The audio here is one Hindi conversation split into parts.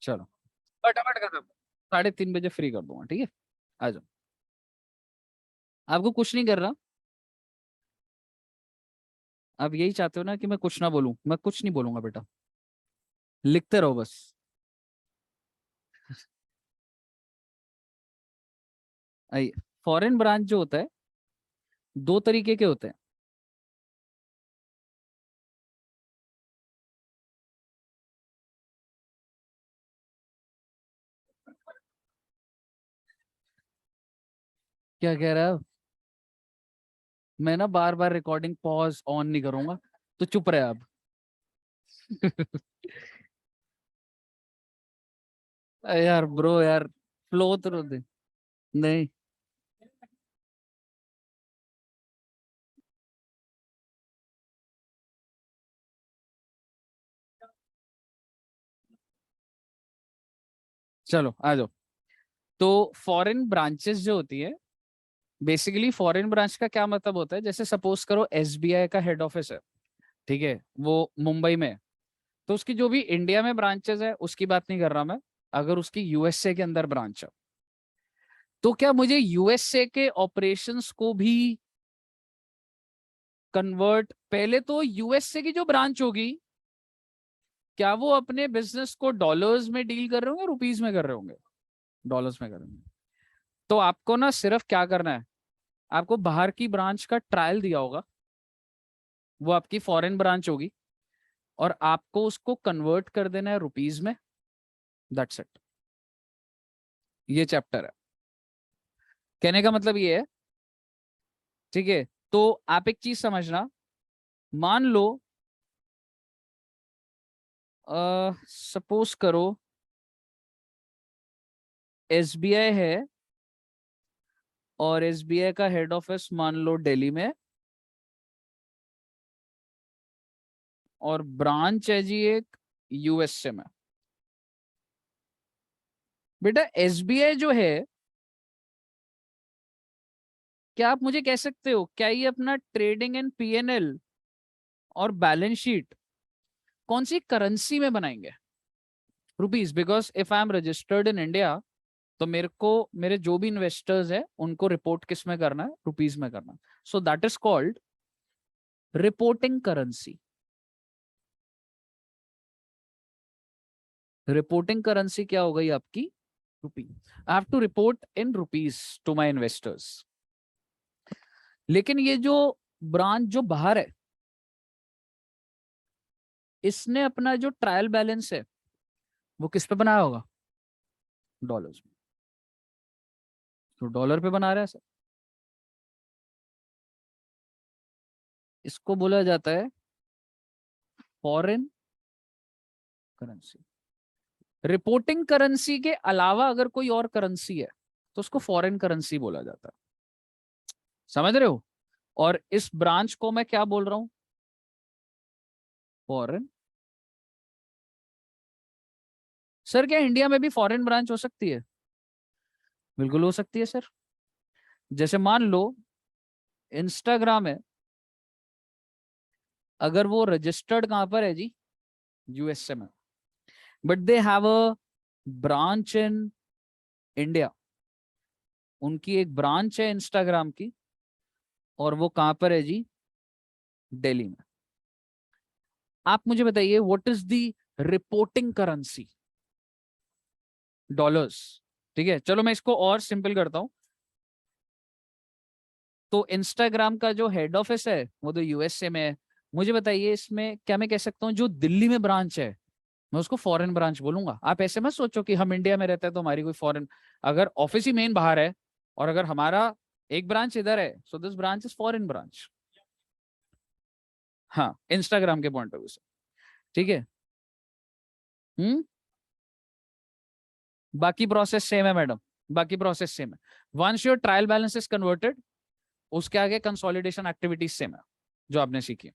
चलो फटाफट खत्म, 3:30 बजे फ्री कर दूंगा, ठीक है? आ जाओ। आपको कुछ नहीं कर रहा, आप यही चाहते हो ना कि मैं कुछ ना बोलूं, मैं कुछ नहीं बोलूंगा बेटा, लिखते रहो बस। आइए, फॉरेन ब्रांच जो होता है, दो तरीके के होते हैं। क्या कह रहा है? मैं ना बार बार रिकॉर्डिंग पॉज ऑन नहीं करूंगा, तो चुप रहे आप। अरे यार ब्रो यार, फ्लो तो दे। नहीं, चलो आ जाओ। तो फॉरेन ब्रांचेस जो होती है, बेसिकली फॉरेन ब्रांच का क्या मतलब होता है, जैसे सपोज करो एसबीआई का हेड ऑफिस है, ठीक है, वो मुंबई में है। तो उसकी जो भी इंडिया में ब्रांचेस है उसकी बात नहीं कर रहा मैं, अगर उसकी यूएसए के अंदर ब्रांच है, तो क्या मुझे यूएसए के ऑपरेशंस को भी कन्वर्ट, पहले तो यूएसए की जो ब्रांच होगी, क्या वो अपने बिजनेस को डॉलर्स में डील कर रहे होंगे, रुपीज में कर रहे होंगे? डॉलर्स में कर रहे होंगे। तो आपको ना सिर्फ क्या करना है, आपको बाहर की ब्रांच का ट्रायल दिया होगा, वो आपकी फॉरेन ब्रांच होगी, और आपको उसको कन्वर्ट कर देना है रुपीज में। दैट्स इट, ये चैप्टर है। कहने का मतलब ये है, ठीक है? तो आप एक चीज समझना, मान लो सपोज करो एसबीआई है, और एसबीआई का हेड ऑफिस मान लो दिल्ली में, और ब्रांच है जी एक यूएसए में। बेटा एसबीआई जो है, क्या आप मुझे कह सकते हो क्या ये अपना ट्रेडिंग एंड पीएनएल और बैलेंस शीट कौन सी करेंसी में बनाएंगे? Rupees, because if I am registered in India, तो मेरे को, मेरे जो भी इन्वेस्टर्स है उनको रिपोर्ट किस में करना है, रुपीज में करना है। So that is called reporting currency. Reporting currency क्या हो गई आपकी? Rupee. I have to report in rupees to my investors. लेकिन ये जो ब्रांच जो बाहर है, इसने अपना जो ट्रायल बैलेंस है वो किस पे बनाया होगा? डॉलर्स में। तो डॉलर पे बना रहा है सर, इसको बोला जाता है फॉरेन करेंसी। रिपोर्टिंग करेंसी के अलावा अगर कोई और करेंसी है तो उसको फॉरेन करेंसी बोला जाता है। समझ रहे हो? और इस ब्रांच को मैं क्या बोल रहा हूं? फॉरेन। सर क्या इंडिया में भी फॉरेन ब्रांच हो सकती है? बिल्कुल हो सकती है सर। जैसे मान लो इंस्टाग्राम है, अगर वो रजिस्टर्ड कहां पर है जी? यूएसए में। But they have a branch in India. उनकी एक ब्रांच है इंस्टाग्राम की, और वो कहां पर है जी? दिल्ली में। आप मुझे बताइए what is the reporting currency? Dollars. ठीक है, चलो मैं इसको और सिंपल करता हूं। तो इंस्टाग्राम का जो हेड ऑफिस है वो तो यूएसए में है। मुझे बताइए इसमें क्या मैं कह सकता हूँ जो दिल्ली में ब्रांच है, मैं उसको फॉरेन ब्रांच बोलूंगा? आप ऐसे मत सोचो कि हम इंडिया में रहते हैं तो हमारी कोई फॉरेन, अगर ऑफिस ही मेन बाहर है और अगर हमारा एक ब्रांच इधर है, so this branch is foreign branch. हाँ, इंस्टाग्राम के पॉइंट ऑफ व्यू से। ठीक है। हम्म। बाकी प्रोसेस सेम है मैडम, बाकी प्रोसेस सेम है। Once your trial balance is converted, उसके आगे कंसोलिडेशन एक्टिविटीज सेम है जो आपने सीखी।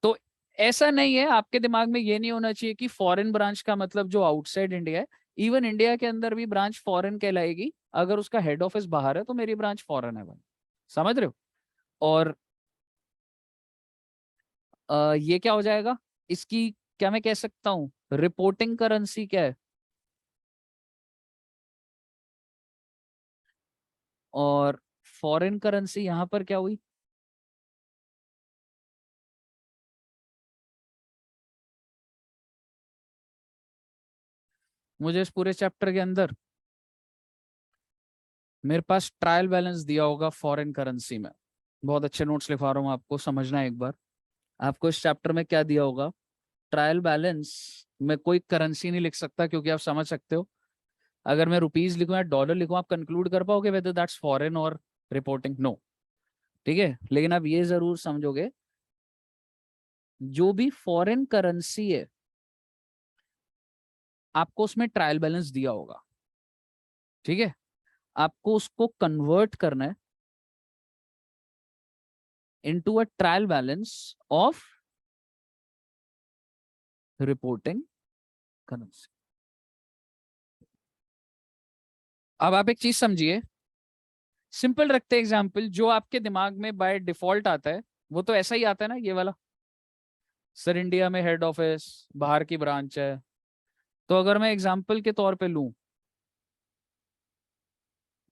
तो ऐसा नहीं है, आपके दिमाग में ये नहीं होना चाहिए कि फॉरेन ब्रांच का मतलब जो आउटसाइड इंडिया है। इवन इंडिया के अंदर भी ब्रांच फॉरेन कहलाएगी, अगर उसका हेड ऑफिस बाहर है तो मेरी ब्रांच फॉरेन है भाई। समझ रहे हो? और ये क्या हो जाएगा, इसकी क्या मैं कह सकता हूं रिपोर्टिंग करेंसी क्या है, और फॉरेन करेंसी यहां पर क्या हुई? मुझे इस पूरे चैप्टर के अंदर मेरे पास ट्रायल बैलेंस दिया होगा फॉरेन करेंसी में। बहुत अच्छे नोट्स लिखवा रहा हूँ, आपको समझना है एक बार। आपको इस चैप्टर में क्या दिया होगा, ट्रायल बैलेंस में कोई करेंसी नहीं लिख सकता, क्योंकि आप समझ सकते हो अगर मैं रुपीज लिखूं या डॉलर लिखूं आप कंक्लूड कर पाओगे वेदर दैट्स फॉरेन और रिपोर्टिंग, नो। ठीक है, लेकिन आप ये जरूर समझोगे जो भी फॉरेन करेंसी है आपको उसमें ट्रायल बैलेंस दिया होगा। ठीक है, आपको उसको कन्वर्ट करना है into a trial balance of reporting currency. अब आप एक चीज समझिए, सिंपल रखते एग्जाम्पल, जो आपके दिमाग में बाय डिफॉल्ट आता है वो तो ऐसा ही आता है ना, ये वाला। सर इंडिया में हेड ऑफिस, बाहर की ब्रांच है। तो अगर मैं एग्जाम्पल के तौर पे लूं,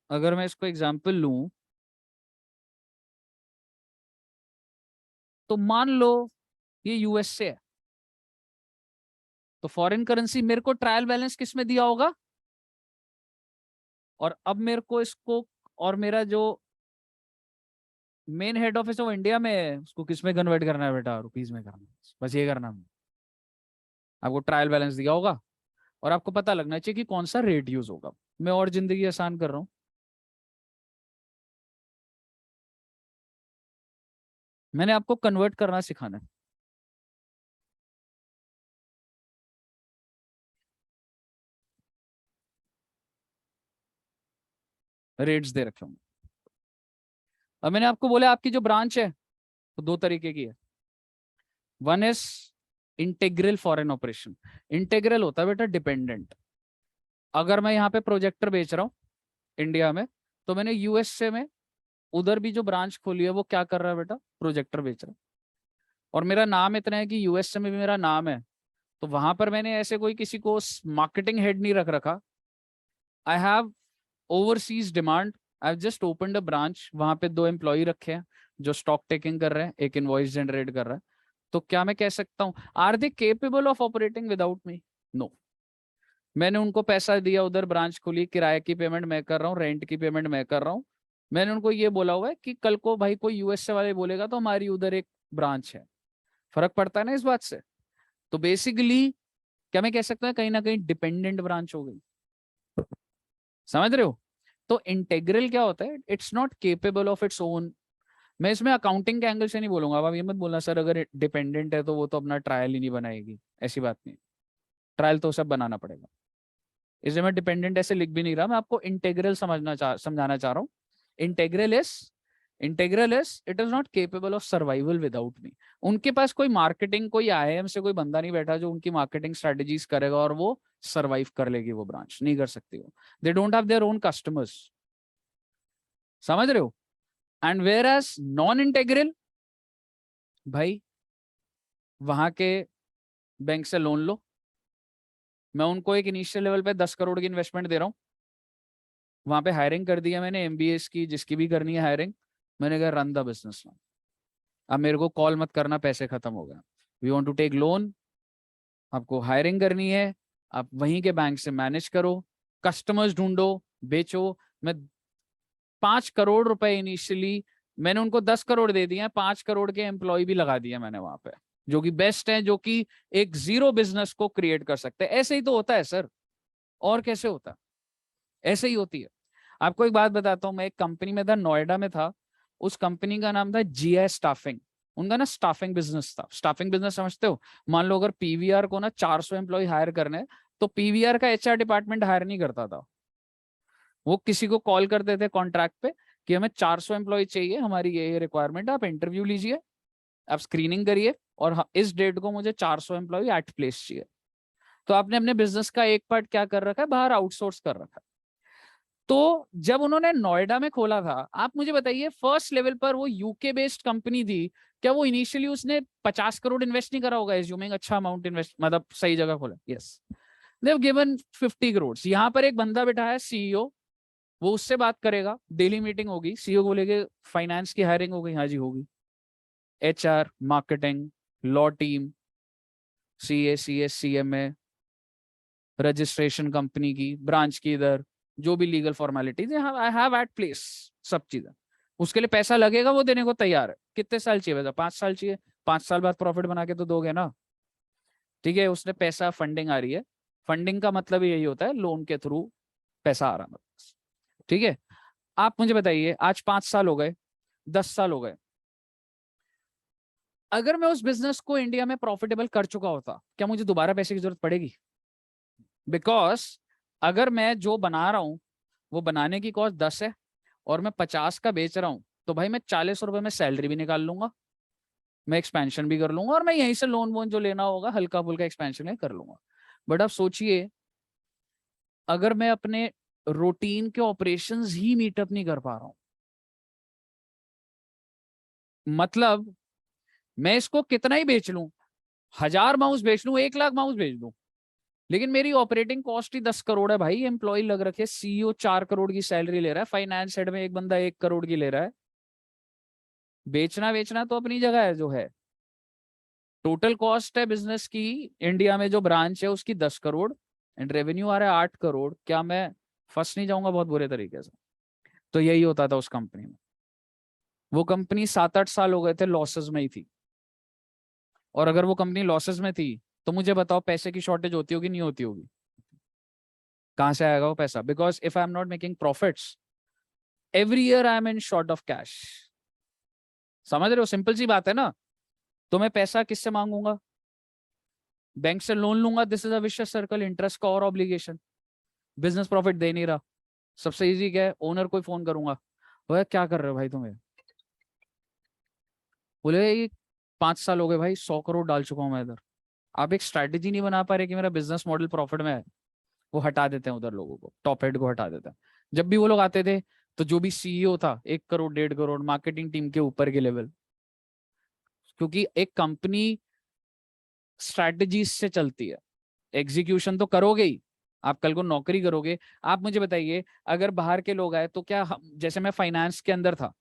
अगर मैं इसको एग्जाम्पल लूं, तो मान लो ये यूएस से है, तो फॉरेन करेंसी मेरे को ट्रायल बैलेंस किस में दिया होगा, और अब मेरे को इसको, और मेरा जो मेन हेड ऑफिस है वो इंडिया में है, उसको किस में कन्वर्ट करना है बेटा, रुपीज में करना है, बस ये करना है। आपको ट्रायल बैलेंस दिया होगा और आपको पता लगना चाहिए कि कौन सा रेट यूज होगा। मैं और जिंदगी आसान कर रहा हूँ, मैंने आपको कन्वर्ट करना सिखाना है, रेट्स दे रखे होंगे। अब मैंने आपको बोला आपकी जो ब्रांच है तो दो तरीके की है, one is integral foreign operation. Integral होता है बेटा डिपेंडेंट। अगर मैं यहाँ पे प्रोजेक्टर बेच रहा हूँ इंडिया में, तो मैंने यूएसए में उधर भी जो ब्रांच खोली है वो क्या कर रहा है बेटा, प्रोजेक्टर बेच रहा है। और मेरा नाम इतना है कि यूएसए में भी मेरा नाम है, तो वहां पर मैंने ऐसे कोई किसी को मार्केटिंग हेड नहीं रख रखा। I have overseas demand, I have just opened a branch, वहां पे दो एम्प्लॉय रखे हैं जो स्टॉक टेकिंग कर रहे हैं, एक इनवॉइस जनरेट कर रहा है। तो क्या मैं कह सकता हूँ are they capable of operating without me? No. मैंने उनको पैसा दिया, उधर ब्रांच खोली, किराए की पेमेंट मैं कर रहा हूँ, रेंट की पेमेंट मैं कर रहा हूँ। मैंने उनको ये बोला हुआ है कि कल को भाई कोई यूएसए वाले बोलेगा तो हमारी उधर एक ब्रांच है। फर्क पड़ता है ना इस बात से। तो बेसिकली क्या मैं कह सकता हूँ कहीं ना कहीं डिपेंडेंट ब्रांच हो गई। समझ रहे हो? तो इंटेग्रल क्या होता है, it's not capable of its own. मैं इसमें अकाउंटिंग के एंगल से नहीं बोलूंगा, अब आप ये मत बोलना सर अगर डिपेंडेंट है तो वो तो अपना ट्रायल ही नहीं बनाएगी, ऐसी बात नहीं। ट्रायल तो सब बनाना पड़ेगा, इसलिए मैं डिपेंडेंट ऐसे लिख भी नहीं रहा, मैं आपको इंटेग्रल समझाना चाह रहा हूँ। Integral is integral is it is not capable of survival without me. उनके पास कोई मार्केटिंग, कोई आईएम से कोई बंदा नहीं बैठा जो उनकी मार्केटिंग स्ट्रेटेजीज करेगा और वो सर्वाइव कर लेगी, वो ब्रांच नहीं कर सकती वो। They don't have their own customers. समझ रहे हो? And whereas non integral, भाई वहां के बैंक से लोन लो, मैं उनको एक इनिशियल लेवल पे 10 करोड़ की इन्वेस्टमेंट दे रहा हूँ, वहां पे हायरिंग कर दी है मैंने एमबीएस की, जिसकी भी करनी है हायरिंग, मैंने कहा रन द बिजनेस। अब मेरे को कॉल मत करना, पैसे खत्म हो गए, we want to take loan, आपको हायरिंग करनी है, आप वहीं के बैंक से मैनेज करो, कस्टमर्स ढूंढो, बेचो। मैं 5 करोड़ रुपए इनिशियली, मैंने उनको 10 करोड़ दे दिए हैं, 5 करोड़ के एम्प्लॉय भी लगा दिए मैंने वहां पे, जो कि बेस्ट है, जो कि एक जीरो बिजनेस को क्रिएट कर सकते हैं। ऐसे ही तो होता है सर, और कैसे होता है? ऐसे ही होती है। आपको एक बात बताता हूँ, मैं एक कंपनी में था, नोएडा में था, उस कंपनी का नाम था जीआई स्टाफिंग। उनका ना स्टाफिंग बिजनेस था। स्टाफिंग बिजनेस समझते हो? मान लो अगर पीवीआर को ना 400 एम्प्लॉय हायर करने हैं, तो पीवीआर का एचआर डिपार्टमेंट हायर नहीं करता था, वो किसी को कॉल करते थे कॉन्ट्रैक्ट पे कि हमें 400 एम्प्लॉय चाहिए, हमारी ये रिक्वायरमेंट है, आप इंटरव्यू लीजिए, आप स्क्रीनिंग करिए, और इस डेट को मुझे 400 एम्प्लॉय एट प्लेस चाहिए। तो आपने अपने बिजनेस का एक पार्ट क्या कर रखा है, बाहर आउटसोर्स कर रखा है। तो जब उन्होंने नोएडा में खोला था, आप मुझे बताइए फर्स्ट लेवल पर वो यूके बेस्ड कंपनी थी, क्या वो इनिशियली उसने 50 करोड़ इन्वेस्ट नहीं करा होगा, एज्यूमिंग अच्छा अमाउंट इन्वेस्ट, मतलब सही जगह खोला, yes they have given 50 crore. यहाँ पर एक बंदा बैठा है सीईओ, वो उससे बात करेगा, डेली मीटिंग होगी, सीईओ बोलेगे फाइनेंस की हायरिंग हो गई, हाँ जी होगी, HR, marketing, law team, CA, CS, CMA, registration company की, ब्रांच की, इधर जो भी legal formalities I have at place, सब चीजें। उसके लिए पैसा लगेगा, वो देने को तैयार है। कितने साल चाहिए वैसा? 5 साल चाहिए, 5 साल बाद प्रॉफिट बना के तो दोगे ना। ठीक है, उसने पैसा, फंडिंग आ रही है, फंडिंग का मतलब यही होता है लोन के थ्रू पैसा आ रहा है। ठीक है, आप मुझे बताइए आज 5 साल हो गए, 10 साल हो गए, अगर मैं उस बिजनेस को इंडिया में प्रॉफिटेबल कर चुका होता, क्या मुझे दोबारा पैसे की जरूरत पड़ेगी? बिकॉज अगर मैं जो बना रहा हूं वो बनाने की कॉस्ट 10 है और मैं 50 का बेच रहा हूं, तो भाई मैं 40 रुपए में सैलरी भी निकाल लूंगा, मैं एक्सपेंशन भी कर लूंगा, और मैं यहीं से लोन वोन जो लेना होगा हल्का फुल्का एक्सपेंशन में कर लूंगा। बट आप सोचिए, अगर मैं अपने रूटीन के ऑपरेशंस ही मीटअप नहीं कर पा रहा हूं, मतलब मैं इसको कितना ही बेच लूं, 1000 माउस बेच लूं, 1 लाख माउस बेच दूं, लेकिन मेरी ऑपरेटिंग कॉस्ट ही 10 करोड़ है भाई, एम्प्लॉय लग रखे, सीईओ 4 करोड़ की सैलरी ले रहा है, फाइनेंस हेड में एक बंदा 1 करोड़ की ले रहा है। बेचना बेचना तो अपनी जगह है, जो है टोटल कॉस्ट है बिजनेस की इंडिया में जो ब्रांच है उसकी 10 करोड़, एंड रेवेन्यू आ रहा है 8 करोड़, क्या मैं फंस नहीं जाऊंगा बहुत बुरे तरीके से? तो यही होता था उस कंपनी में। वो कंपनी 7-8 साल हो गए थे लॉसेस में ही थी, और अगर वो कंपनी लॉसेस में थी तो मुझे बताओ पैसे की शॉर्टेज होती होगी नहीं होती होगी? कहां से आएगा वो पैसा? Because if I am not making profits every year I am in short of cash. समझ रहे हो? सिंपल सी बात है ना। तो मैं पैसा किससे मांगूंगा? बैंक से लोन लूंगा, this is a vicious circle, interest का और ऑब्लिगेशन, बिजनेस प्रॉफिट दे नहीं रहा। सबसे इजी क्या है, ओनर को फोन करूंगा, वो क्या कर रहे हो भाई तुम्हें? बोले ये 5 साल हो गए भाई, 100 करोड़ डाल चुका हूं मैं इधर, आप एक स्ट्रैटेजी नहीं बना पा रहे कि मेरा बिजनेस मॉडल प्रॉफिट में है। वो हटा देते हैं उधर लोगों को, टॉप हेड को हटा देते हैं। जब भी वो लोग आते थे तो जो भी सीईओ था 1 करोड़, 1.5 करोड़, मार्केटिंग टीम के ऊपर के लेवल, क्योंकि एक कंपनी स्ट्रैटेजी से चलती है, एग्जीक्यूशन तो करोगे ही, आप कल को नौकरी करोगे। आप मुझे बताइए, अगर बाहर के लोग आए तो क्या जैसे मैं फाइनेंस के अंदर था,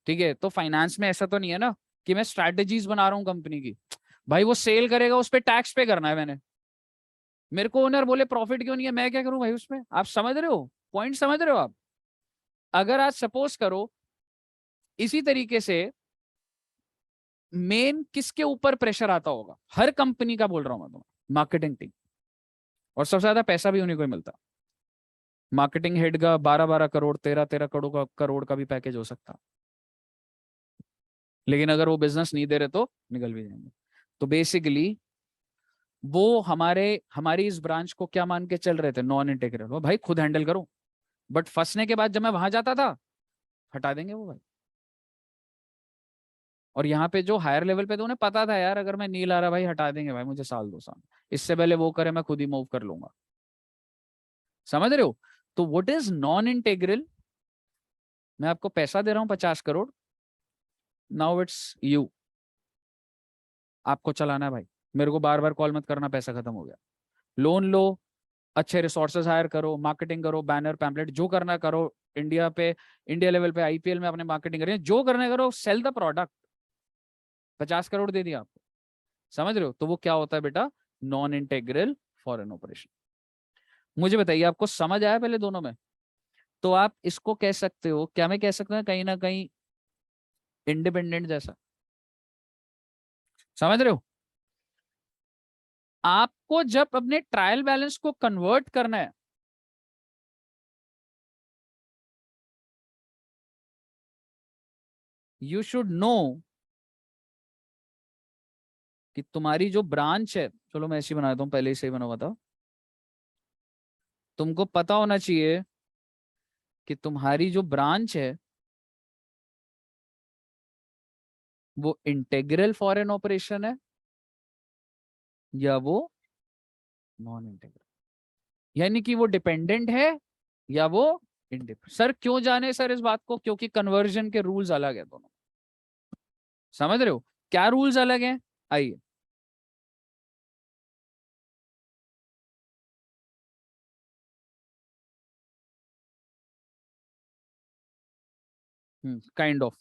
ठीक है, तो फाइनेंस में ऐसा तो नहीं है ना कि मैं स्ट्रैटेजीज बना रहा हूँ कंपनी की, भाई वो सेल करेगा उस पर टैक्स पे करना है मैंने, मेरे को ओनर बोले प्रॉफिट क्यों नहीं है, मैं क्या करूं भाई उसमें? आप समझ रहे हो पॉइंट, समझ रहे हो आप? अगर आज सपोज करो इसी तरीके से मेन किसके ऊपर प्रेशर आता होगा, हर कंपनी का बोल रहा हूं मैं तुम्हें, मार्केटिंग टीम, और सबसे ज्यादा पैसा भी उन्हीं को ही मिलता। मार्केटिंग हेड का 12-12 करोड़, 13-13 करोड़ का भी पैकेज हो सकता, लेकिन अगर वो बिजनेस नहीं दे रहे तो निकल भी जाएंगे। तो बेसिकली वो हमारी इस ब्रांच को क्या मान के चल रहे थे, नॉन इंटीग्रल, वो भाई खुद हैंडल करो। बट फंसने के बाद जब मैं वहां जाता था, हटा देंगे वो भाई। और यहाँ पे जो हायर लेवल पे, तो उन्हें पता था यार अगर मैं नहीं ला रहा भाई, हटा देंगे भाई मुझे साल 2 साल, इससे पहले वो करे मैं खुद ही मूव कर लूंगा। समझ रहे हो? तो व्हाट इज नॉन इंटेग्रल? मैं आपको पैसा दे रहा हूँ 50 करोड़, नाउ इट्स यू, आपको चलाना है भाई, मेरे को बार बार कॉल मत करना, पैसा खत्म हो गया, लोन लो, अच्छे रिसोर्सेज हायर करो, मार्केटिंग करो, बैनर पैम्पलेट जो करना करो, इंडिया पे, इंडिया लेवल पे आईपीएल में अपने मार्केटिंग करें, जो करना करो, सेल द प्रोडक्ट। 50 करोड़ दे दिया आपको। समझ रहे हो? तो वो क्या होता है बेटा, नॉन इंटेग्रल फॉरेन ऑपरेशन। मुझे बताइए आपको समझ आया पहले दोनों में? तो आप इसको कह सकते हो, क्या मैं कह सकता हूँ कहीं ना कहीं इंडिपेंडेंट जैसा। समझ रहे हो? आपको जब अपने ट्रायल बैलेंस को कन्वर्ट करना है, यू शुड नो कि तुम्हारी जो ब्रांच है, चलो मैं ऐसी बना देता हूं, पहले ही सही बना हुआ था, तुमको पता होना चाहिए कि तुम्हारी जो ब्रांच है वो इंटेग्रल फॉरेन ऑपरेशन है या वो नॉन इंटेग्रल, यानी कि वो डिपेंडेंट है या वो सर क्यों जाने सर इस बात को? क्योंकि कन्वर्जन के रूल्स अलग है दोनों। समझ रहे हो क्या रूल्स अलग हैं? आइए, काइंड ऑफ।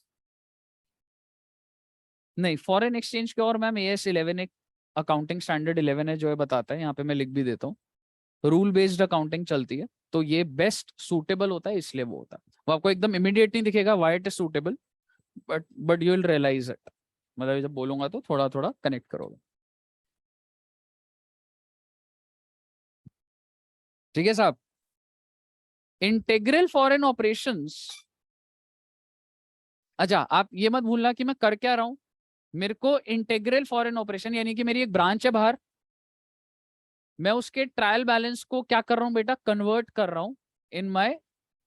नहीं, फॉरेन एक्सचेंज के और मैम AS11 एक अकाउंटिंग स्टैंडर्ड 11 है जो ये बताता है, यहाँ पे मैं लिख भी देता हूँ। रूल बेस्ड अकाउंटिंग चलती है, तो ये बेस्ट सूटेबल होता है, इसलिए वो होता है। वो आपको एकदम इमीडिएट नहीं दिखेगा why it is suitable, but you will realise it. मतलब जब बोलूंगा तो थोड़ा थोड़ा कनेक्ट करोगे। ठीक है साहब। Integral foreign operations. अच्छा, आप ये मत भूलना कि मैं कर क्या रहा हूं। मेरे को इंटेग्रल फॉरेन ऑपरेशन यानी कि मेरी एक ब्रांच है बाहर, मैं उसके ट्रायल बैलेंस को क्या कर रहा हूं बेटा, कन्वर्ट कर रहा हूं in my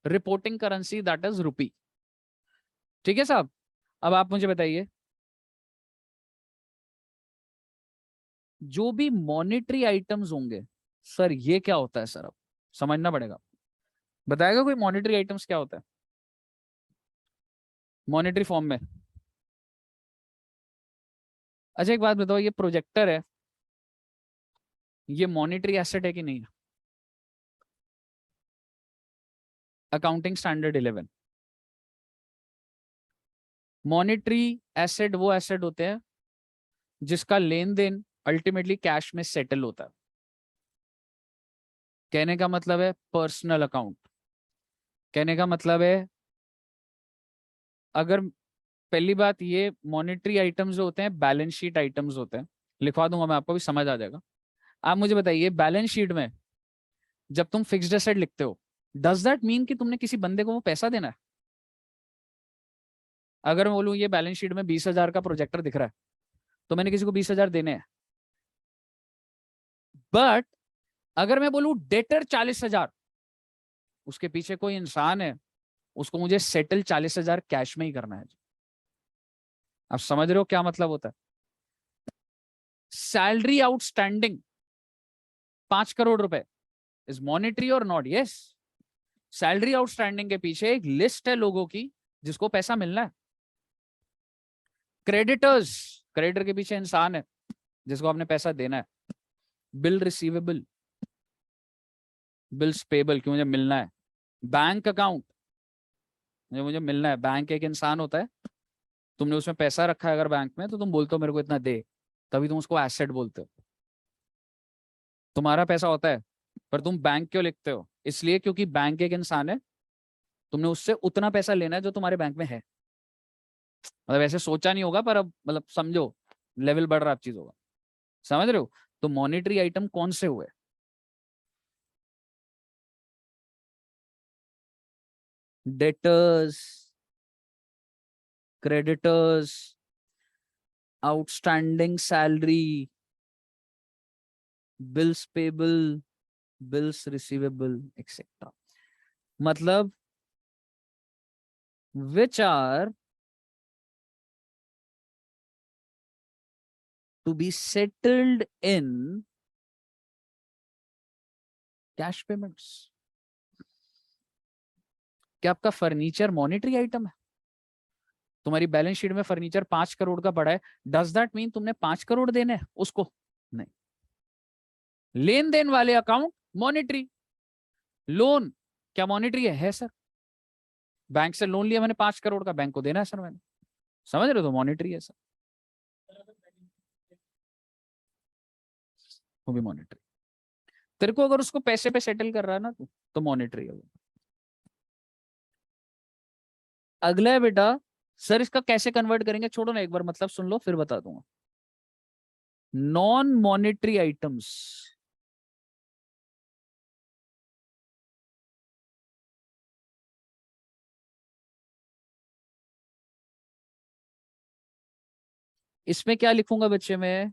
reporting currency that is rupee. ठीक है साहब। अब आप मुझे बताइए, जो भी मॉनेटरी आइटम्स होंगे, सर ये क्या होता है सर? अब समझना पड़ेगा। बताएगा कोई मॉनेटरी आइटम्स क्या होता है मॉनेटरी फॉर्म में? अच्छा एक बात बताओ, ये प्रोजेक्टर है, ये मॉनेटरी एसेट है कि नहीं? Accounting standard 11। मॉनेटरी एसेट वो एसेट होते हैं जिसका लेन देन अल्टीमेटली कैश में सेटल होता है। कहने का मतलब है पर्सनल अकाउंट। कहने का मतलब है, अगर पहली बात, ये मॉनेटरी आइटम्स जो होते हैं बैलेंस शीट आइटम्स होते हैं। लिखवा दूंगा मैं आपको, भी समझ आ जाएगा। आप मुझे बताइए, बैलेंस शीट में जब तुम फिक्स्ड एसेट लिखते हो, डज दैट मीन कि तुमने किसी बंदे को वो पैसा देना है? अगर मैं बोलूं ये बैलेंस शीट में 20,000 का प्रोजेक्टर दिख रहा है, तो मैंने किसी को 20,000 देने हैं। बट अगर मैं बोलूं डेटर 40,000, उसके पीछे कोई इंसान है, उसको मुझे सेटल 40,000 कैश में ही करना है। आप समझ रहे हो क्या मतलब होता है? सैलरी आउटस्टैंडिंग 5 करोड़ रुपए इज मॉनेटरी और नॉट? यस। सैलरी आउटस्टैंडिंग के पीछे एक लिस्ट है लोगों की जिसको पैसा मिलना है। क्रेडिटर्स, क्रेडिटर के पीछे इंसान है जिसको आपने पैसा देना है। बिल रिसीवेबल, बिल्स पेबल कि मुझे मिलना है। बैंक अकाउंट, मुझे मिलना है। बैंक एक इंसान होता है, तुमने उसमें पैसा रखा है अगर बैंक में, तो तुम बोलते हो मेरे को इतना दे, तभी तुम उसको एसेट बोलते हो। तुम्हारा पैसा होता है, पर तुम बैंक क्यों लिखते हो? इसलिए क्योंकि बैंक एक इंसान है, तुमने उससे उतना पैसा लेना है जो तुम्हारे बैंक में है। मतलब ऐसे सोचा नहीं होगा, पर अब मतलब समझो, लेवल बढ़ रहा है चीजों का। समझ रहे हो? तो मॉनेटरी आइटम कौन से हुए? Debtors, creditors, outstanding salary, bills payable, bills receivable etcetera. मतलब which are to be settled in cash payments. क्या आपका फर्नीचर मॉनेटरी आइटम है? तुम्हारी बैलेंस शीट में फर्नीचर 5 करोड़ का पड़ा है, डज दैट मीन तुमने 5 करोड़ देने हैं उसको? नहीं। लेन देन वाले अकाउंट मॉनेटरी। लोन क्या मॉनेटरी है सर? बैंक से लोन लिया मैंने 5 करोड़ का, बैंक को देना है सर मैंने। समझ रहे हो? तो मॉनेटरी है सर, वो भी मॉनेटरी। तेरे को अगर उसको पैसे पे सेटल कर रहा है ना तो मॉनेटरी है वो। अगला है बेटा, सर इसका कैसे कन्वर्ट करेंगे? छोड़ो ना, एक बार मतलब सुन लो फिर बता दूंगा। Non monetary items. इसमें क्या लिखूंगा बच्चे में?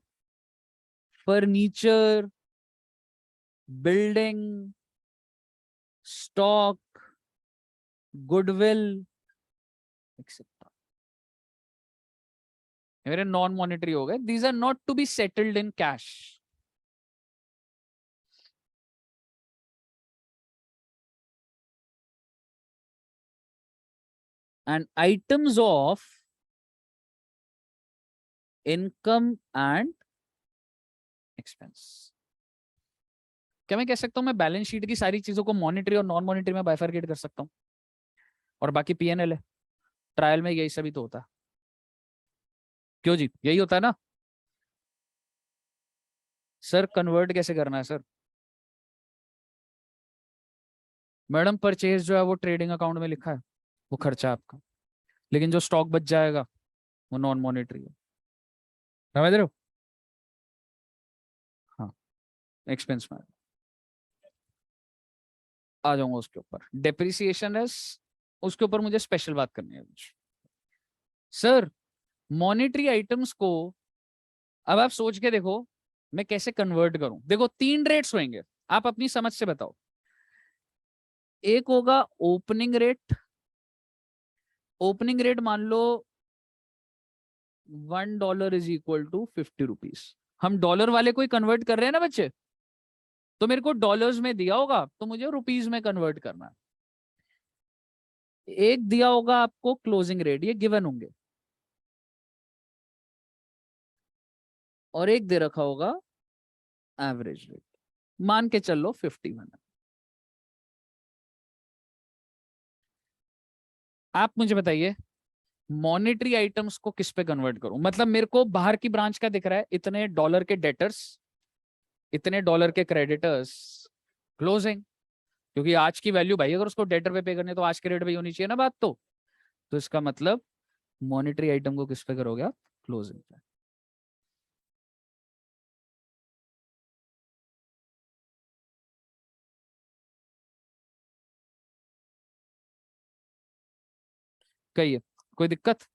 Furniture, building, stock, goodwill etcetera. मेरे नॉन मॉनेटरी हो गए, these are not to be settled in cash. And items of income and expense. क्या मैं कह सकता हूं मैं बैलेंस शीट की सारी चीजों को मॉनिटरी और नॉन मॉनिटरी में बाइफरकेट कर सकता हूं, और बाकी पीएनएल है। ट्रायल में यही सभी तो होता है। क्यों जी, यही होता है ना सर? कन्वर्ट कैसे करना है सर? मैडम परचेज जो है वो ट्रेडिंग अकाउंट में लिखा है, वो खर्चा है आपका, लेकिन जो स्टॉक बच जाएगा वो नॉन मॉनिटरी है। समझ रहे हो? हाँ, एक्सपेंस में आ जाऊंगा उसके ऊपर। डेप्रिसिएशन है, उसके ऊपर मुझे स्पेशल बात करनी है कुछ। सर मॉनिटरी आइटम्स को अब आप सोच के देखो मैं कैसे कन्वर्ट करूं। देखो तीन रेट्स होंगे, आप अपनी समझ से बताओ। एक होगा ओपनिंग रेट। ओपनिंग रेट मान लो $1 इज इक्वल टू 50 रुपीज। हम डॉलर वाले को ही कन्वर्ट कर रहे हैं ना बच्चे, तो मेरे को डॉलर्स में दिया होगा तो मुझे रुपीज में कन्वर्ट करना है। एक दिया होगा आपको क्लोजिंग रेट, ये गिवन होंगे, और एक दे रखा होगा एवरेज रेट, मान के चल लो 51। आप मुझे बताइए मॉनेटरी आइटम्स को किस पे कन्वर्ट करूं? मतलब मेरे को बाहर की ब्रांच का दिख रहा है, इतने डॉलर के डेटर्स, इतने डॉलर के क्रेडिटर्स, क्लोजिंग। क्योंकि आज की वैल्यू भाई अगर उसको डेटर पे पे करने तो आज के रेट पे ही होनी चाहिए ना बात। तो इसका मतलब मॉनेटरी आइटम को किस पे करोगे आप? क्लोजिंग पे। कहिए, कोई दिक्कत?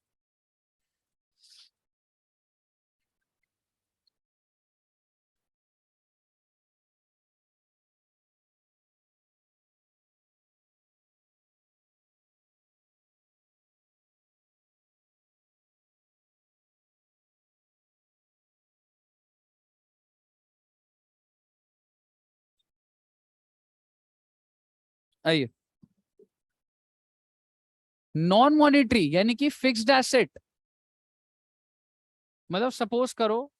आइए, नॉन मॉनेटरी यानी कि फिक्स्ड एसेट। मतलब सपोज करो,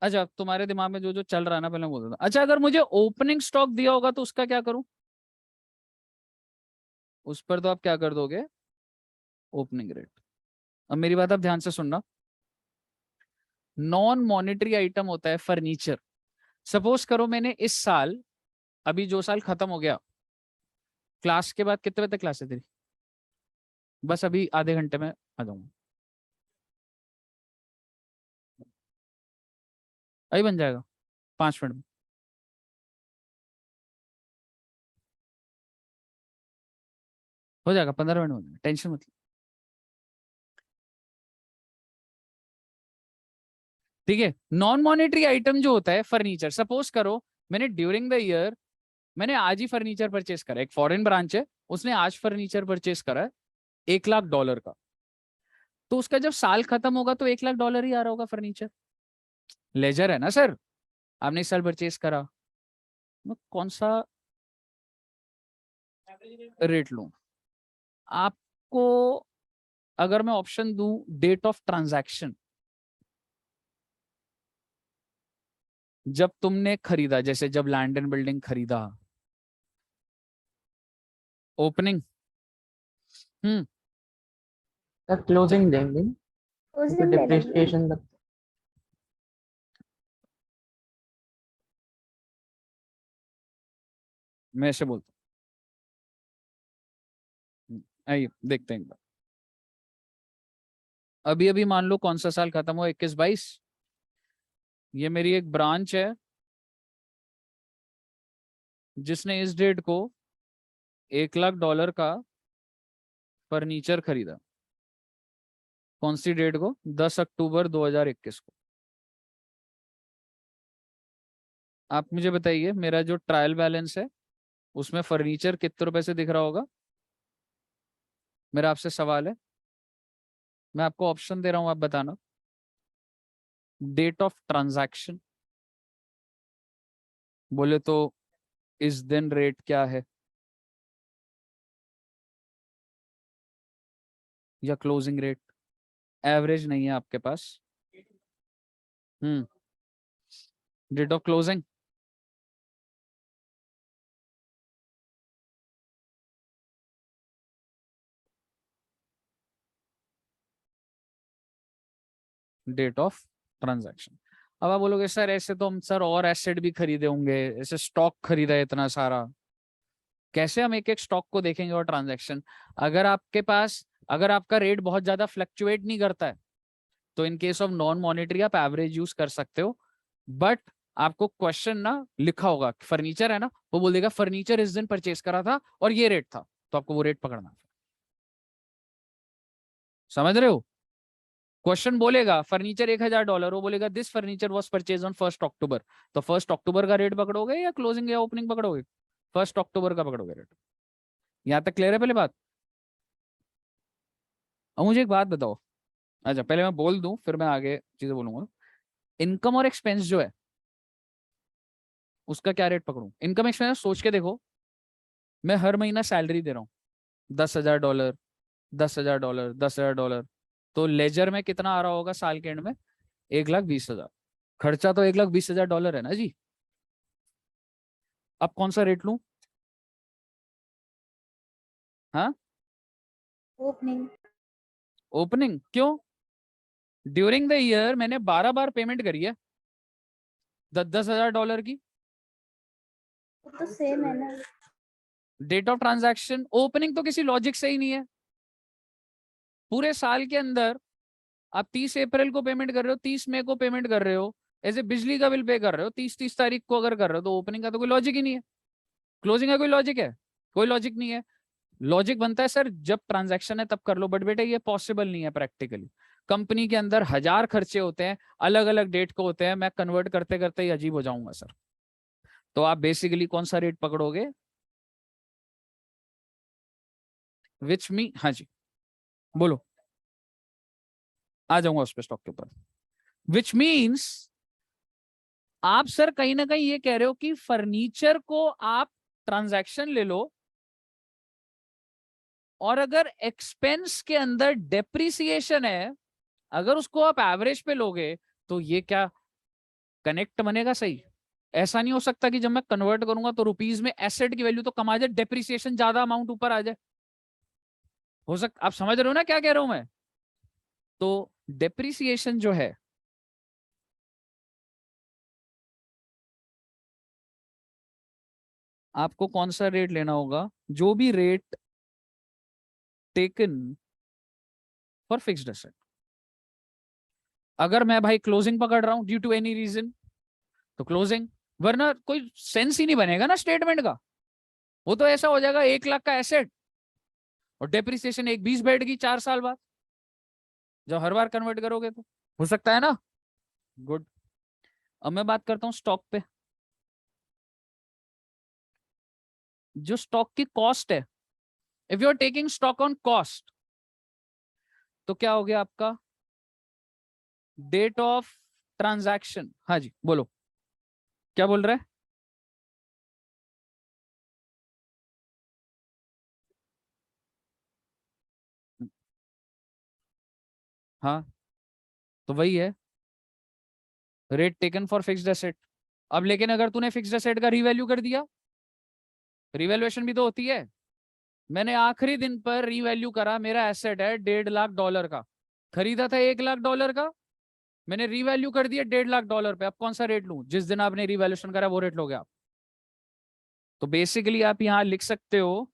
अच्छा तुम्हारे दिमाग में जो जो चल रहा है ना पहले बोल देता। अच्छा अगर मुझे ओपनिंग स्टॉक दिया होगा तो उसका क्या करूं? उस पर तो आप क्या कर दोगे? Opening rate. अब मेरी बात आप ध्यान से सुनना। नॉन मॉनेटरी आइटम होता है फर्नीचर। सपोज करो मैंने इस साल, अभी जो साल खत्म हो गया, क्लास के बाद कितने बजे तक क्लास है तेरी? बस अभी आधे घंटे में आ जाऊंगा। अभी बन जाएगा 5 मिनट में। हो जाएगा 15 मिनट में हो जाएगा, टेंशन मत लो। ठीक है, नॉन मॉनेटरी आइटम जो होता है फर्नीचर, सपोज करो मैंने ड्यूरिंग द ईयर, मैंने आज ही फर्नीचर परचेस करा। एक फॉरेन ब्रांच है, उसने आज फर्नीचर परचेस करा है $1 लाख का। तो उसका जब साल खत्म होगा तो $1 लाख ही आ रहा होगा फर्नीचर। लेजर है ना सर, आपने इस साल परचेस करा। मैं कौन सा रेट लूं आपको? अगर मैं ऑप्शन दूं डेट ऑफ ट्रांजैक्शन, जब तुमने खरीदा, जैसे जब लैंड एंड बिल्डिंग खरीदा। ओपनिंग। हम्म। सर क्लोजिंग देंगे, उस क्योंकि दिन दे देंगे। डिप्रिसिएशन लगता मैं ऐसे बोलता हूँ, आइए देखते हैं एक बार। अभी अभी मान लो कौन सा साल खत्म हुआ, 21-22। ये मेरी एक ब्रांच है जिसने इस डेट को $1 लाख का फर्नीचर खरीदा। कौन सी डेट को? 10 अक्टूबर 2021 को। आप मुझे बताइए मेरा जो ट्रायल बैलेंस है उसमें फर्नीचर कितने रुपए से दिख रहा होगा? मेरा आपसे सवाल है, मैं आपको ऑप्शन दे रहा हूं, आप बताना। डेट ऑफ ट्रांजैक्शन बोले तो इस दिन रेट क्या है? या क्लोजिंग रेट? एवरेज नहीं है आपके पास। Date of closing, date of transaction. अब आप बोलोगे सर ऐसे तो हम सर और एसेट भी खरीदे होंगे, ऐसे स्टॉक खरीदा है इतना सारा, कैसे हम एक एक स्टॉक को देखेंगे और ट्रांजैक्शन? अगर आपके पास, अगर आपका रेट बहुत ज्यादा फ्लक्चुएट नहीं करता है तो in case of non monetary आप एवरेज यूज कर सकते हो। बट आपको क्वेश्चन ना लिखा होगा, फर्नीचर है ना, वो बोल देगा फर्नीचर इस दिन परचेस करा था और ये रेट था, तो आपको वो रेट पकड़ना है। समझ रहे हो? क्वेश्चन बोलेगा फर्नीचर $1000, वो बोलेगा this furniture was purchase on 1 अक्टूबर, तो 1 अक्टूबर का रेट पकड़ोगे या क्लोजिंग या ओपनिंग पकड़ोगे? 1 अक्टूबर का पकड़ोगे रेट। यहां तक क्लियर है पहले बात? अब मुझे एक बात बताओ, अच्छा पहले मैं बोल दूं फिर मैं आगे चीजें बोलूंगा। इनकम और एक्सपेंस जो है उसका क्या रेट पकड़ूं? इनकम एक्सपेंस सोच के देखो, मैं हर महीना सैलरी दे रहा हूँ $10,000, $10,000, $10,000, तो लेजर में कितना आ रहा होगा साल के एंड में? 1,20,000। खर्चा तो $1,20,000 है ना जी। अब कौन सा रेट लूं? हाँ, ओपनिंग। ओपनिंग क्यों? ड्यूरिंग द ईयर मैंने 12 बार पेमेंट करी है $10,000 की। तो सेम है ना। डेट ऑफ ट्रांजैक्शन, ओपनिंग तो किसी लॉजिक से ही नहीं है। पूरे साल के अंदर आप 30 अप्रैल को पेमेंट कर रहे हो, 30 मई को पेमेंट कर रहे हो, ऐसे बिजली का बिल पे कर रहे हो 30 तारीख को अगर कर रहे हो, तो ओपनिंग का तो कोई लॉजिक ही नहीं है। क्लोजिंग का कोई लॉजिक है? कोई लॉजिक नहीं है। लॉजिक बनता है सर जब ट्रांजैक्शन है तब कर लो, बट बेटा ये पॉसिबल नहीं है प्रैक्टिकली। कंपनी के अंदर हजार खर्चे होते हैं, अलग अलग डेट को होते हैं, मैं कन्वर्ट करते करते ही अजीब हो जाऊंगा सर। तो आप बेसिकली कौन सा रेट पकड़ोगे? विच मी, हाँ जी बोलो, आ जाऊंगा उस पर स्टॉक के ऊपर। विच मीन्स आप सर कहीं ना कहीं ये कह रहे हो कि फर्नीचर को आप ट्रांजैक्शन ले लो, और अगर एक्सपेंस के अंदर डेप्रिसिएशन है, अगर उसको आप एवरेज पे लोगे, तो ये क्या कनेक्ट बनेगा सही? ऐसा नहीं हो सकता कि जब मैं कन्वर्ट करूंगा तो रुपीज में एसेट की वैल्यू तो कम आ जाए, डेप्रिसिएशन ज्यादा अमाउंट ऊपर आ जाए। हो सकता, आप समझ रहे हो ना क्या कह रहा हूं मैं? तो डेप्रिसिएशन जो है, आपको कौन सा रेट लेना होगा? जो भी rate taken for fixed asset. अगर मैं भाई क्लोजिंग पकड़ रहा हूं ड्यू टू एनी रीजन, तो क्लोजिंग, वरना कोई सेंस ही नहीं बनेगा ना स्टेटमेंट का। वो तो ऐसा हो जाएगा 1 लाख का एसेट और डेप्रिसिएशन 1,20 बैठेगी 4 साल बाद, जब हर बार कन्वर्ट करोगे तो। हो सकता है ना? गुड। अब मैं बात करता हूं स्टॉक पे। जो स्टॉक की कॉस्ट है, if you are taking stock on cost, तो क्या हो गया आपका? डेट ऑफ ट्रांजैक्शन, हाँ जी बोलो, क्या बोल रहे हैं? हाँ, तो वही है rate taken for fixed asset. अब लेकिन अगर तूने फिक्स्ड एसेट का रीवैल्यू कर दिया, रिवैल्यूएशन भी तो होती है। मैंने आखिरी दिन पर रीवैल्यू करा, मेरा एसेट है $1.5 लाख का, खरीदा था $1 लाख का, मैंने रीवैल्यू कर दिया $1.5 लाख पे। अब कौन सा रेट लूं? जिस दिन आपने रिवैल्यूएशन करा वो रेट लोगे आप। तो बेसिकली आप यहां लिख सकते हो,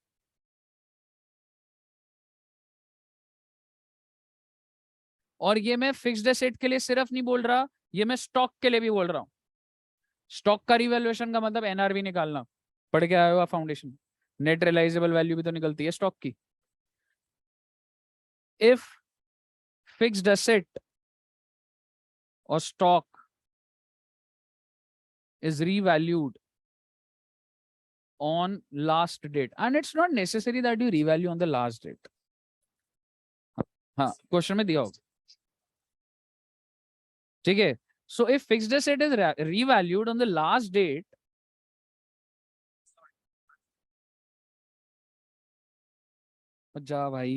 और ये मैं फिक्स्ड एसेट के लिए सिर्फ नहीं बोल रहा, ये मैं स्टॉक के लिए भी बोल रहा हूं। स्टॉक का रिवैल्यूएशन का मतलब एनआरवी निकालना, पढ़ के आया हुआ फाउंडेशन, नेट रियलाइजेबल वैल्यू भी तो निकलती है स्टॉक की। इफ फिक्स्ड एसेट और stock is revalued on last date, and it's not necessary that you revalue on the last date. हाँ क्वेश्चन में दिया होगा, ठीक है। So if fixed asset is revalued on the last date, जा भाई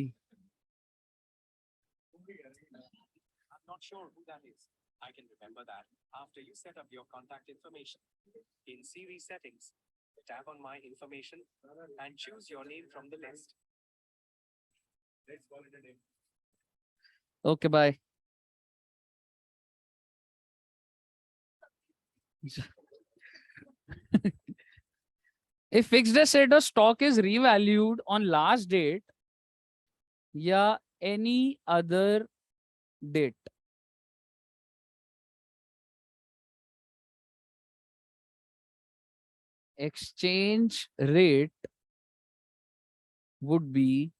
not sure who that is. I can remember that after you set up your contact information. In Siri settings, tap on my information and choose your name from the list. Let's call it a day. Okay, bye. If fixed asset or stock is revalued on last date या any other date, exchange rate would be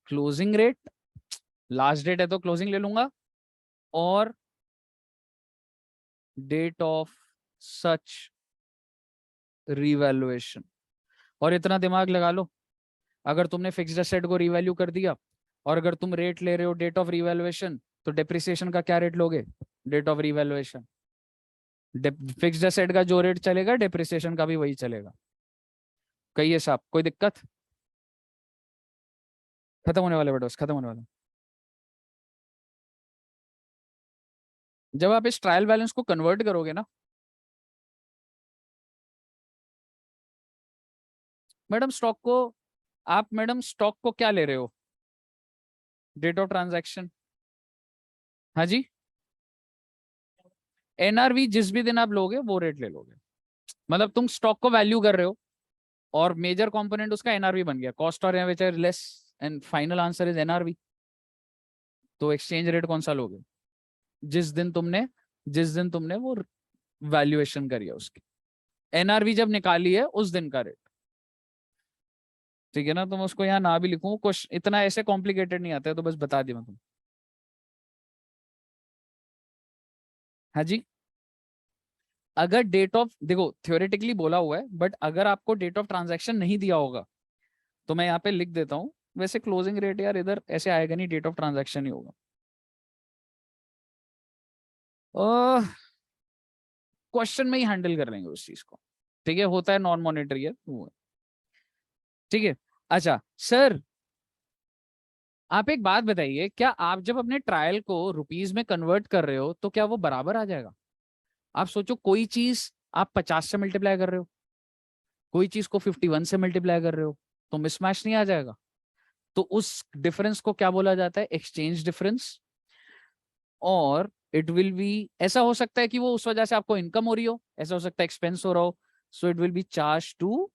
closing rate, last date है तो closing ले लूंगा, और date of such revaluation. और इतना दिमाग लगा लो, अगर तुमने फिक्स्ड एसेट को रिवैल्यू कर दिया और अगर तुम रेट ले रहे हो डेट ऑफ रिवैल्यूएशन, तो डेप्रिसिएशन का क्या रेट लोगे? Date of revaluation. Fixed asset का जो रेट चलेगा डेप्रिसिएशन का भी वही चलेगा. कहिए साहब, कोई दिक्कत? खत्म होने वाले बेटा, खत्म होने वाला. जब आप इस ट्रायल बैलेंस को कन्वर्ट करोगे ना, मैडम स्टॉक को क्या ले रहे हो? Date of transaction. हाँ जी, एनआरवी जिस भी दिन आप लोगे वो रेट ले लोगे. मतलब तुम स्टॉक को वैल्यू कर रहे हो और मेजर कंपोनेंट उसका एनआरवी बन गया, कॉस्ट और which are less, and final answer is NRV. तो एक्सचेंज रेट कौन सा लोगे? जिस दिन तुमने वो वैल्यूएशन करी है उसकी. एनआरवी जब निकाली है उस दिन का रेट. ठीक है ना? तो मैं उसको यहाँ ना भी लिखूं, कुछ इतना ऐसे कॉम्प्लिकेटेड नहीं आता है, तो बस बता दिया मैं तुम. हाँ जी, अगर डेट ऑफ, देखो थ्योरेटिकली बोला हुआ है, बट अगर आपको डेट ऑफ ट्रांजैक्शन नहीं दिया होगा तो मैं यहाँ पे लिख देता हूँ. वैसे क्लोजिंग रेट यार इधर ऐसे आएगा नहीं, डेट ऑफ ट्रांजैक्शन ही होगा. क्वेश्चन में ही हैंडल कर लेंगे उस चीज को. ठीक है, होता है नॉन मॉनेटरी है. ठीक है. अच्छा सर, आप एक बात बताइए, क्या आप जब अपने ट्रायल को रुपीज में कन्वर्ट कर रहे हो तो क्या वो बराबर आ जाएगा? आप सोचो, कोई चीज आप 50 से मल्टीप्लाई कर रहे हो, कोई चीज को 51 से मल्टीप्लाई कर रहे हो, तो मिसमैच नहीं आ जाएगा? तो उस डिफरेंस को क्या बोला जाता है? Exchange difference. और इट विल बी, ऐसा हो सकता है कि वो उस वजह से आपको इनकम हो रही हो, ऐसा हो सकता है एक्सपेंस हो रहा हो. So it will be charge to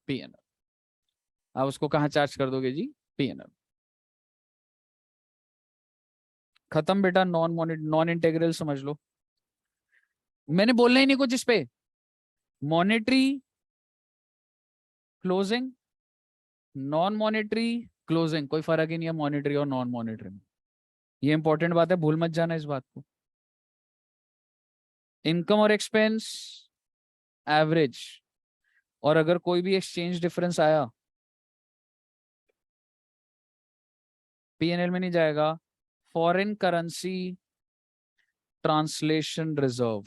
PNL. आप उसको कहाँ चार्ज कर दोगे जी? पीएनएल. खत्म बेटा. नॉन इंटेग्रल समझ लो. मैंने बोलना ही नहीं कुछ इस पे. Monetary closing, non monetary closing, कोई फर्क ही नहीं है मॉनेटरी और नॉन मॉनेटरी में. ये इंपॉर्टेंट बात है, भूल मत जाना इस बात को. इनकम और एक्सपेंस एवरेज, और अगर कोई भी एक्सचेंज डिफरेंस आया पीएनएल में नहीं जाएगा. फॉरेन करेंसी ट्रांसलेशन रिजर्व,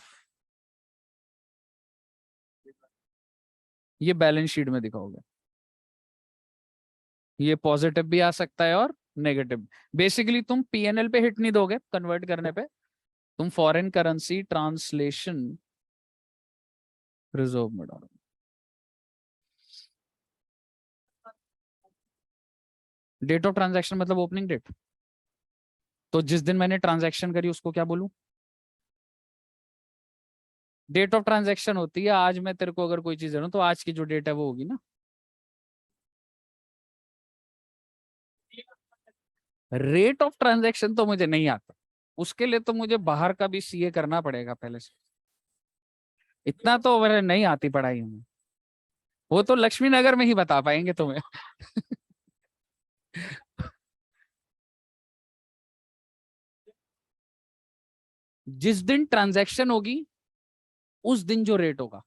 ये बैलेंस शीट में दिखाओगे. ये पॉजिटिव भी आ सकता है और नेगेटिव. बेसिकली तुम पीएनएल पे हिट नहीं दोगे कन्वर्ट करने पे, तुम फॉरेन करेंसी ट्रांसलेशन रिजर्व में डालो. डेट ऑफ ट्रांजैक्शन मतलब ओपनिंग डेट. तो जिस दिन मैंने ट्रांजैक्शन करी उसको क्या बोलूं? डेट ऑफ ट्रांजैक्शन होती है आज मैं तेरे को अगर कोई चीज दे रहा हूं तो आज की जो डेट है वो होगी ना. रेट ऑफ ट्रांजैक्शन तो मुझे नहीं आता, उसके लिए तो मुझे बाहर का भी सीए करना पड़ेगा पहले से. इतना तो मेरे नहीं आती पढ़ाई में. वो तो लक्ष्मी नगर में ही बता पाएंगे तुम्हें. जिस दिन ट्रांजैक्शन होगी उस दिन जो रेट होगा.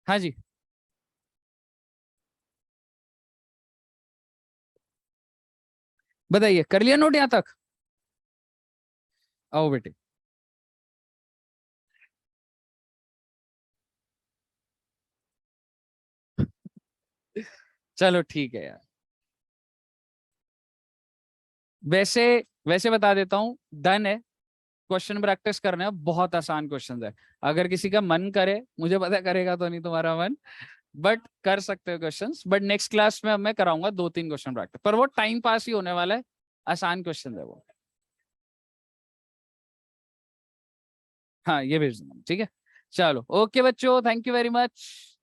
हाँ जी, बताइए. कर लिया नोट यहां तक? आओ बेटे. चलो ठीक है यार. वैसे वैसे बता देता हूँ, डन है। क्वेश्चन प्रैक्टिस करना है, बहुत आसान क्वेश्चन है। अगर किसी का मन करे, मुझे पता करेगा तो नहीं तुम्हारा मन, बट कर सकते हो क्वेश्चंस। बट नेक्स्ट क्लास में अब मैं कराऊंगा 2-3 क्वेश्चन प्रैक्टिस, पर वो टाइम पास ही होने वाला है, आसान क्वेश्चन है वो। हाँ ये भेज दूंगा, ठीक है। चलो ओके बच्चों, थैंक यू वेरी मच।